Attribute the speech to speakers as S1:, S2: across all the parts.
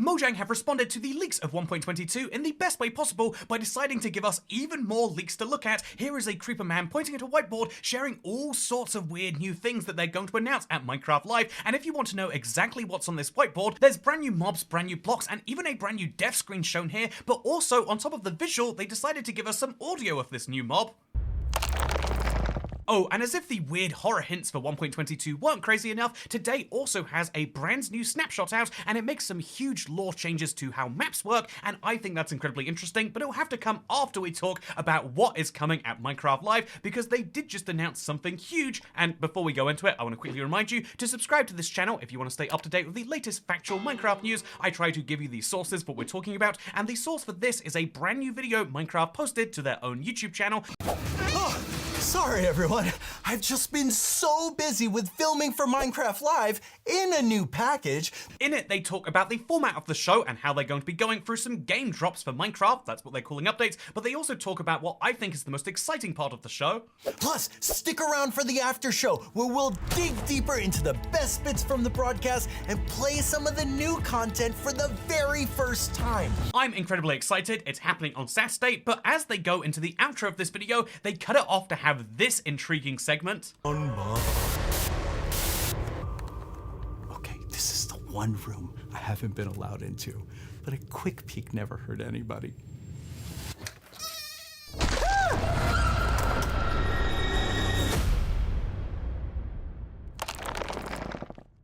S1: Mojang have responded to the leaks of 1.22 in the best way possible by deciding to give us even more leaks to look at. Here is a creeper man pointing at a whiteboard, sharing all sorts of weird new things that they're going to announce at Minecraft Live. And if you want to know exactly what's on this whiteboard, there's brand new mobs, brand new blocks, and even a brand new dev screen shown here. But also, on top of the visual, they decided to give us some audio of this new mob. Oh, and as if the weird horror hints for 1.22 weren't crazy enough, today also has a brand new snapshot out, and it makes some huge lore changes to how maps work, and I think that's incredibly interesting, but it'll have to come after we talk about what is coming at Minecraft Live, because they did just announce something huge. And before we go into it, I want to quickly remind you to subscribe to this channel if you want to stay up to date with the latest factual Minecraft news. I try to give you the sources for what we're talking about, and the source for this is a brand new video Minecraft posted to their own YouTube channel.
S2: Sorry everyone, I've just been so busy with filming for Minecraft Live in a new package.
S1: In it, they talk about the format of the show and how they're going to be going through some game drops for Minecraft, that's what they're calling updates, but they also talk about what I think is the most exciting part of the show.
S2: Plus, stick around for the after show, where we'll dig deeper into the best bits from the broadcast and play some of the new content for the very first time.
S1: I'm incredibly excited, it's happening on Saturday, but as they go into the outro of this video, they cut it off to have this intriguing segment.
S2: Okay, this is the one room I haven't been allowed into, but a quick peek never hurt anybody.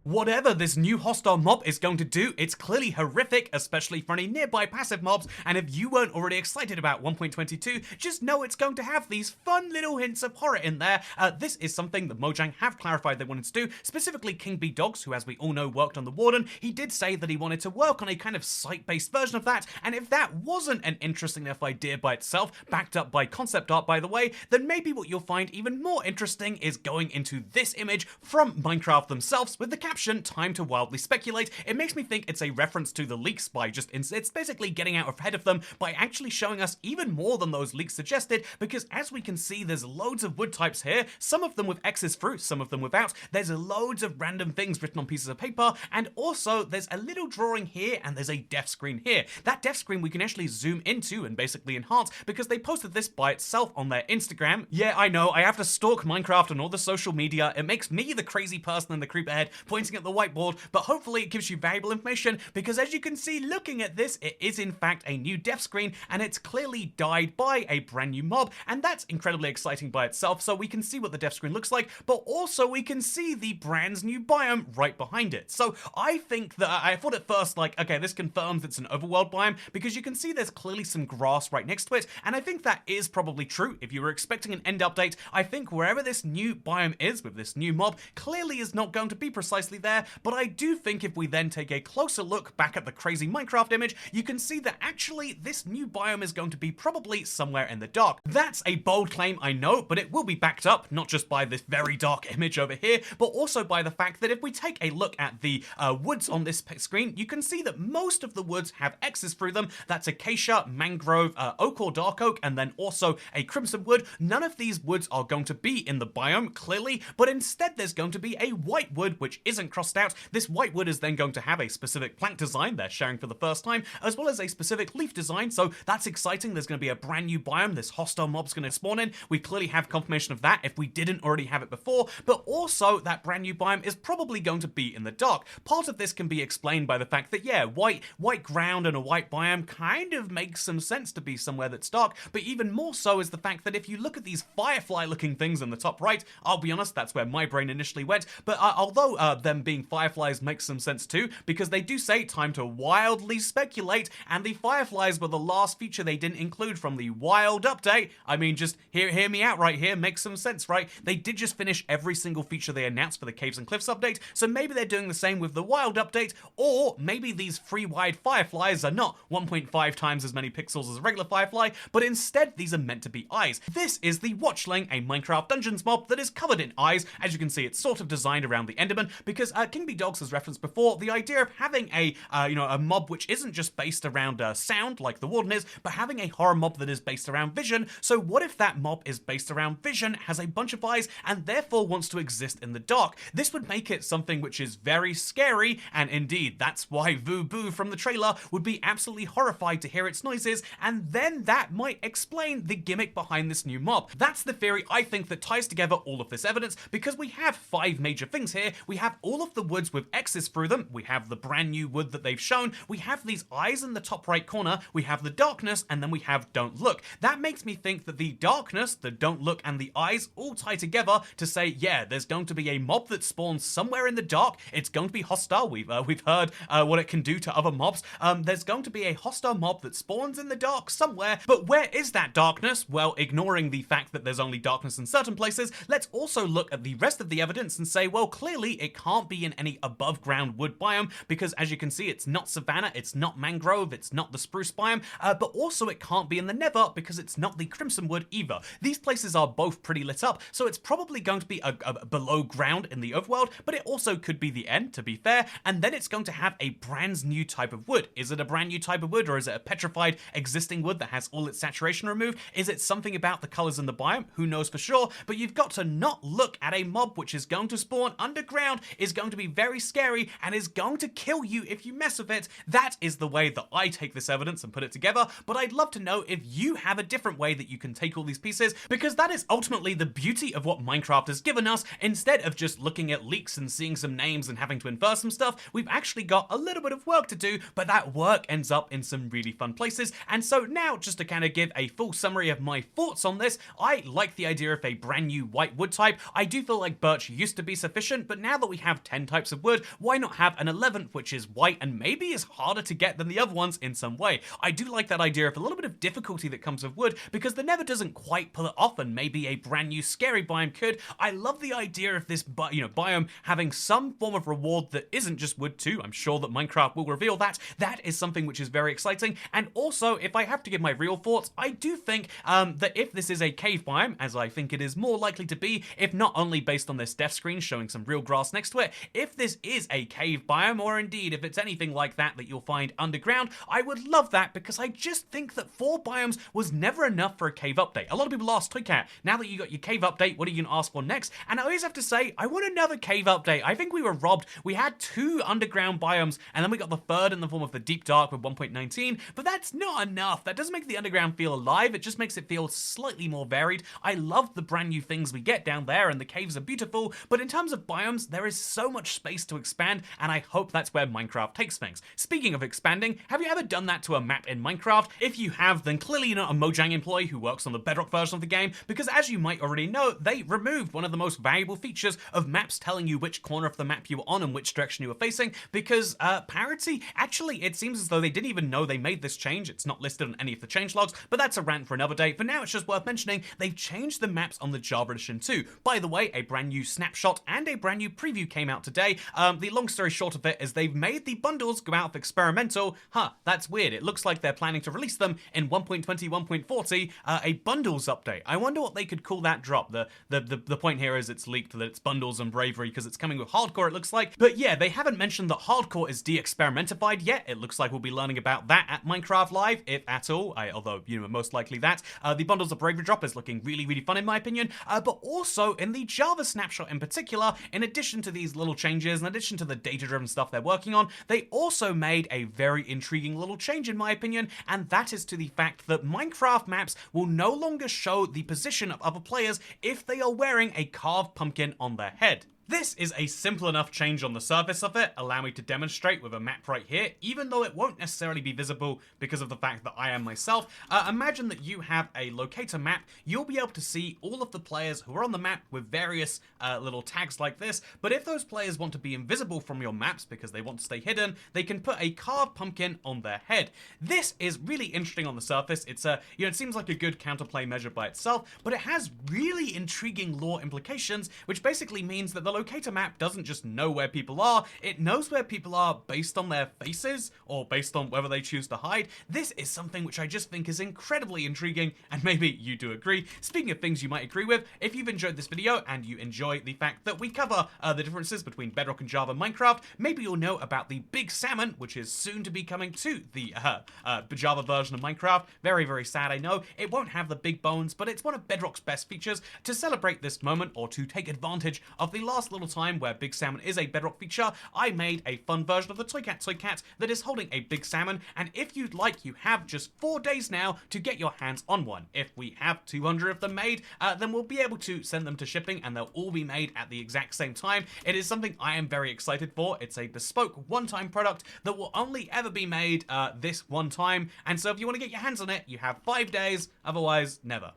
S1: Whatever this new hostile mob is going to do, it's clearly horrific, especially for any nearby passive mobs, and if you weren't already excited about 1.22, just know it's going to have these fun little hints of horror in there. This is something that Mojang have clarified they wanted to do, specifically King B Dogs, who as we all know worked on the Warden. He did say that he wanted to work on a kind of site-based version of that, and if that wasn't an interesting enough idea by itself, backed up by concept art by the way, then maybe what you'll find even more interesting is going into this image from Minecraft themselves with the caption, "Time to wildly speculate." It makes me think it's a reference to the leaks by it's basically getting out ahead of them by actually showing us even more than those leaks suggested, because as we can see, there's loads of wood types here, some of them with X's through, some of them without. There's loads of random things written on pieces of paper, and also there's a little drawing here and there's a def screen here. That def screen we can actually zoom into and basically enhance, because they posted this by itself on their Instagram. Yeah, I know, I have to stalk Minecraft on all the social media. It makes me the crazy person in the creeper head pointing at the whiteboard, but hopefully it gives you valuable information, because as you can see looking at this, it is in fact a new def screen, and it's clearly dyed by a brand new mob, and that's incredibly exciting by itself. So we can see what the def screen looks like, but also we can see the brand's new biome right behind it. So I think that I thought at first, like, okay, this confirms it's an overworld biome, because you can see there's clearly some grass right next to it, and I think that is probably true. If you were expecting an end update, I think wherever this new biome is with this new mob clearly is not going to be precisely there. But I do think if we then take a closer look back at the crazy Minecraft image, you can see that actually this new biome is going to be probably somewhere in the dark. That's a bold claim, I know, but it will be backed up not just by this very dark image over here, but also by the fact that if we take a look at the woods on this screen, you can see that most of the woods have X's through them. That's acacia, mangrove, oak or dark oak, and then also a crimson wood. None of these woods are going to be in the biome, clearly, but instead there's going to be a white wood, which isn't crossed out. This white wood is then going to have a specific plank design they're sharing for the first time, as well as a specific leaf design, so that's exciting. There's going to be a brand new biome this hostile mob's going to spawn in. We clearly have confirmation of that if we didn't already have it before, but also that brand new biome is probably going to be in the dark. Part of this can be explained by the fact that, yeah, white ground and a white biome kind of makes some sense to be somewhere that's dark, but even more so is the fact that if you look at these firefly looking things in the top right, I'll be honest, that's where my brain initially went, but although them being fireflies makes some sense too, because they do say time to wildly speculate, and the fireflies were the last feature they didn't include from the wild update. I mean, just hear me out right here, makes some sense, right? They did just finish every single feature they announced for the Caves and Cliffs update, so maybe they're doing the same with the wild update, or maybe these free wide fireflies are not 1.5 times as many pixels as a regular firefly, but instead these are meant to be eyes. This is the Watchling, a Minecraft Dungeons mob that is covered in eyes. As you can see, it's sort of designed around the Enderman, because because King B Dogs has referenced before the idea of having a a mob which isn't just based around sound like the Warden is, but having a horror mob that is based around vision. So what if that mob is based around vision, has a bunch of eyes, and therefore wants to exist in the dark? This would make it something which is very scary, and indeed, that's why Vu Boo from the trailer would be absolutely horrified to hear its noises, and then that might explain the gimmick behind this new mob. That's the theory I think that ties together all of this evidence, because we have 5 major things here. We have all of the woods with X's through them, we have the brand new wood that they've shown, we have these eyes in the top right corner, we have the darkness, and then we have don't look. That makes me think that the darkness, the don't look, and the eyes all tie together to say, yeah, there's going to be a mob that spawns somewhere in the dark. It's going to be hostile. We've heard what it can do to other mobs. There's going to be a hostile mob that spawns in the dark somewhere, but where is that darkness? Well, ignoring the fact that there's only darkness in certain places, let's also look at the rest of the evidence and say, well, clearly it can't be in any above ground wood biome, because as you can see, it's not savanna, it's not mangrove, it's not the spruce biome, but also it can't be in the nether because it's not the crimson wood either. These places are both pretty lit up, so it's probably going to be a below ground in the overworld, but it also could be the end, to be fair, and then it's going to have a brand new type of wood. Is it a brand new type of wood, or is it a petrified existing wood that has all its saturation removed? Is it something about the colors in the biome? Who knows for sure, but you've got to not look at a mob which is going to spawn underground, is going to be very scary, and is going to kill you if you mess with it. That is the way that I take this evidence and put it together, but I'd love to know if you have a different way that you can take all these pieces, because that is ultimately the beauty of what Minecraft has given us. Instead of just looking at leaks and seeing some names and having to infer some stuff, we've actually got a little bit of work to do, but that work ends up in some really fun places. And so now, just to kind of give a full summary of my thoughts on this, I like the idea of a brand new white wood type. I do feel like birch used to be sufficient, but now that we have 10 types of wood, why not have an 11th which is white and maybe is harder to get than the other ones in some way? I do like that idea of a little bit of difficulty that comes with wood, because the nether doesn't quite pull it off, and maybe a brand new scary biome could. I love the idea of this biome having some form of reward that isn't just wood too. I'm sure that Minecraft will reveal that. That is something which is very exciting. And also, if I have to give my real thoughts, I do think that if this is a cave biome, as I think it is more likely to be, if not only based on this death screen showing some real grass next to it, if this is a cave biome, or indeed if it's anything like that you'll find underground, I would love that, because I just think that 4 biomes was never enough for a cave update. A lot of people ask Toycat, now that you got your cave update, what are you going to ask for next? And I always have to say, I want another cave update. I think we were robbed. We had 2 underground biomes, and then we got the 3rd in the form of the Deep Dark with 1.19, but that's not enough. That doesn't make the underground feel alive. It just makes it feel slightly more varied. I love the brand new things we get down there, and the caves are beautiful, but in terms of biomes, there is so much space to expand, and I hope that's where Minecraft takes things. Speaking of expanding, have you ever done that to a map in Minecraft? If you have, then clearly you're not a Mojang employee who works on the Bedrock version of the game, because as you might already know, they removed one of the most valuable features of maps telling you which corner of the map you were on and which direction you were facing, because parity, actually it seems as though they didn't even know they made this change. It's not listed on any of the changelogs, but that's a rant for another day. For now, it's just worth mentioning they've changed the maps on the Java edition too. By the way, a brand new snapshot and a brand new preview came out today. The long story short of it is they've made the bundles go out of experimental. That's weird. It looks like they're planning to release them in 1.20, 1.40, a bundles update. I wonder what they could call that drop. The point here is it's leaked that it's bundles and bravery because it's coming with hardcore, it looks like. But yeah, they haven't mentioned that hardcore is de-experimentified yet. It looks like we'll be learning about that at Minecraft Live, if at all. Although, most likely that. The bundles of bravery drop is looking really, really fun in my opinion. But also in the Java snapshot in particular, in addition to these little changes, in addition to the data-driven stuff they're working on, they also made a very intriguing little change in my opinion, and that is to the fact that Minecraft maps will no longer show the position of other players if they are wearing a carved pumpkin on their head. This is a simple enough change on the surface of it. Allow me to demonstrate with a map right here, even though it won't necessarily be visible because of the fact that I am myself. Imagine that you have a locator map. You'll be able to see all of the players who are on the map with various little tags like this, but if those players want to be invisible from your maps because they want to stay hidden, they can put a carved pumpkin on their head. This is really interesting on the surface. It's it seems like a good counterplay measure by itself, but it has really intriguing lore implications, which basically means that the locator map doesn't just know where people are, it knows where people are based on their faces, or based on whether they choose to hide. This is something which I just think is incredibly intriguing, and maybe you do agree. Speaking of things you might agree with, if you've enjoyed this video and you enjoy the fact that we cover the differences between Bedrock and Java Minecraft, maybe you'll know about the Big Salmon, which is soon to be coming to the Java version of Minecraft. Very, very sad, I know. It won't have the big bones, but it's one of Bedrock's best features. To celebrate this moment, or to take advantage of the last little time where Big Salmon is a Bedrock feature, I made a fun version of the Toy Cat that is holding a Big Salmon, and if you'd like, you have just 4 days now to get your hands on one. If we have 200 of them made, then we'll be able to send them to shipping, and they'll all be made at the exact same time. It is something I am very excited for. It's a bespoke one-time product that will only ever be made this one time, and so if you want to get your hands on it, you have 5 days, otherwise never.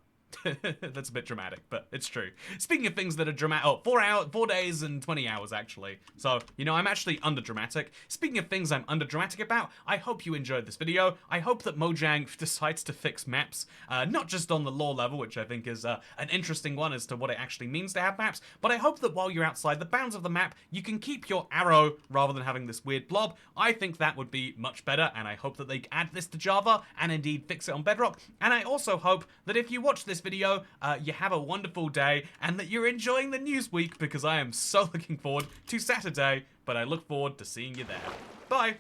S1: That's a bit dramatic, but it's true. Speaking of things that are dramatic, 4 days and 20 hours actually. So, you know, I'm actually under dramatic. Speaking of things I'm under dramatic about, I hope you enjoyed this video. I hope that Mojang decides to fix maps, not just on the lore level, which I think is an interesting one as to what it actually means to have maps, but I hope that while you're outside the bounds of the map, you can keep your arrow rather than having this weird blob. I think that would be much better, and I hope that they add this to Java and indeed fix it on Bedrock. And I also hope that if you watch this video, you have a wonderful day and that you're enjoying the news week, because I am so looking forward to Saturday, but I look forward to seeing you there. Bye!